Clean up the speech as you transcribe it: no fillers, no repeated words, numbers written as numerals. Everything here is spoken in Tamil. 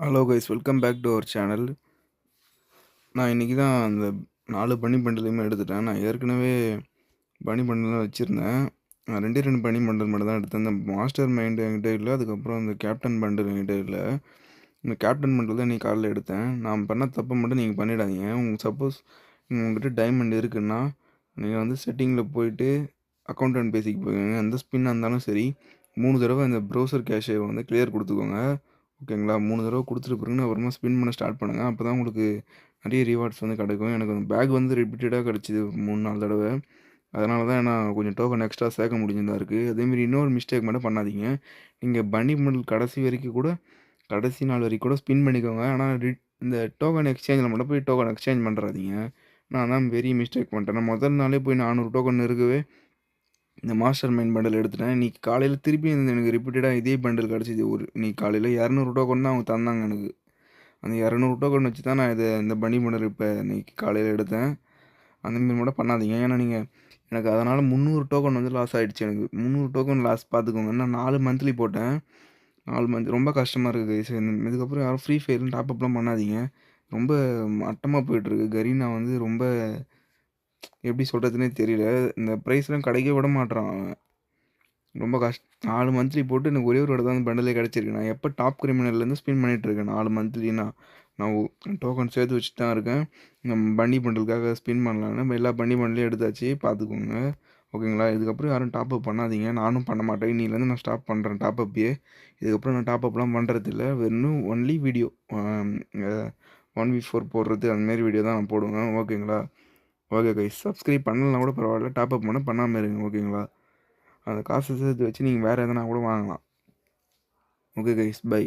Hello guys, welcome back to our channel. நான் இன்றைக்கி தான் அந்த 4 பனி பண்டலையுமே எடுத்துட்டேன். நான் ஏற்கனவே பனி பண்டலாம் வச்சுருந்தேன். நான் 2 பனி பண்டல் மட்டும் தான் எடுத்தேன். இந்த மாஸ்டர் மைண்ட் என்கிட்ட இல்லை. அதுக்கப்புறம் இந்த கேப்டன் பண்டல் என்கிட்ட இல்லை. இந்த கேப்டன் பண்டல் தான் இன்றைக்கி காலையில் எடுத்தேன். நான் பண்ண தப்பை மட்டும் நீங்கள் பண்ணிடாதீங்க. சப்போஸ் உங்கள்கிட்ட டைமண்ட் இருக்குன்னா நீங்கள் வந்து செட்டிங்கில் போயிட்டு அக்கௌண்டன்ட் பேசிக்கு போய்க்கோங்க. எந்த ஸ்பின்னாக இருந்தாலும் சரி 3 தடவை இந்த ப்ரௌசர் கேஷை வந்து கிளியர் கொடுத்துக்கோங்க. ஓகேங்களா? 3 தடவை கொடுத்துட்டு பிறகு அப்புறமா ஸ்பின் பண்ண ஸ்டார்ட் பண்ணுங்கள். அப்போ தான் உங்களுக்கு நிறைய ரிவார்ட்ஸ் வந்து கிடைக்கும். எனக்கு அந்த பேக் வந்து ரிப்பீட்டடாக கிடச்சிது 3-4 தடவை. அதனால தான் நான் கொஞ்சம் டோக்கன் எக்ஸ்ட்ரா சேர்க்க முடிஞ்சதா இருக்குது. அதேமாரி இன்னொரு மிஸ்டேக் மட்டும் பண்ணாதீங்க. நீங்கள் பனி பண்டல் கடைசி வரைக்கும் கூட கடைசி நாள் வரைக்கும் கூட ஸ்பின் பண்ணிக்கோங்க. ஆனால் இந்த டோக்கன் எக்ஸ்சேஞ்சில் மட்டும் போய் டோக்கன் எக்ஸ்சேஞ்ச் பண்ணுறாதீங்க. நான் தான் பெரிய மிஸ்டேக் பண்ணிட்டேன். நான் முதல் நாளே போய் 400 டோக்கன் இருக்கவே இந்த மாஸ்டர் மைண்ட் பண்டல் எடுத்துட்டேன். இன்றைக்கி காலையில் திருப்பி எனக்கு ரிப்பீட்டடாக இதே பண்டல் கிடச்சிது. இன்றைக்கி காலையில் 200 டோக்கன் தான் அவங்க தந்தாங்க எனக்கு. அந்த 200 டோக்கன் வச்சு தான் நான் இந்த பனி பண்டல் இப்போ இன்றைக்கி காலையில் எடுத்தேன். அந்தமாரி மட்டும் பண்ணாதீங்க. ஏன்னா எனக்கு அதனால் 300 டோக்கன் வந்து லாஸ் ஆகிடுச்சு. எனக்கு 300 டோக்கன் லாஸ் பார்த்துக்கோங்க. நான் 4 மந்த்லி போட்டேன். 4 மந்த் ரொம்ப கஷ்டமாக இருக்குது. சரி, இதுக்கப்புறம் யாரும் ஃப்ரீ ஃபயர்னு டாப்அப்லாம் பண்ணாதீங்க. ரொம்ப மட்டமாக போயிட்டுருக்கு. கரீனா வந்து ரொம்ப எப்படி சொல்கிறதுனே தெரியல. இந்த ப்ரைஸ்லாம் கிடைக்க விட மாட்றான் அவன். ரொம்ப 4 மந்த்லி போட்டு எனக்கு ஒரே ஒரு தடவை தான் பண்டலே கிடச்சிருக்கு. நான் எப்போ டாப் கிரிமினல்லேருந்து ஸ்பின் பண்ணிகிட்ருக்கேன் 4 மந்த்லினா. நான் டோக்கன் சேர்த்து வச்சுட்டு தான் இருக்கேன். பன்னி பண்டலுக்காக ஸ்பின் பண்ணலான்னு எல்லா பன்னி பண்டலையும் எடுத்தாச்சு. பார்த்துக்கோங்க. ஓகேங்களா? இதுக்கப்புறம் யாரும் டாப்அப் பண்ணாதீங்க. நானும் பண்ண மாட்டேன். இன்னிலேருந்து நான் ஸ்டாப் பண்ணுறேன் டாப்அப்பையே. இதுக்கப்புறம் நான் டாப்அப்லாம் பண்ணுறதில்ல. வெறும் ஒன்லி வீடியோ 1v4 போடுறது அந்தமாரி வீடியோ தான் நான் போடுவேன். ஓகேங்களா? ஓகே கைஸ், சப்ஸ்கிரைப் பண்ணலனா கூட பரவாயில்ல. டாப்அப் பண்ணாமல் இருங்க. ஓகேங்களா? அந்த காசு சேர்த்து வச்சு நீங்கள் வேறு எதனா கூட வாங்கலாம். Okay guys, by.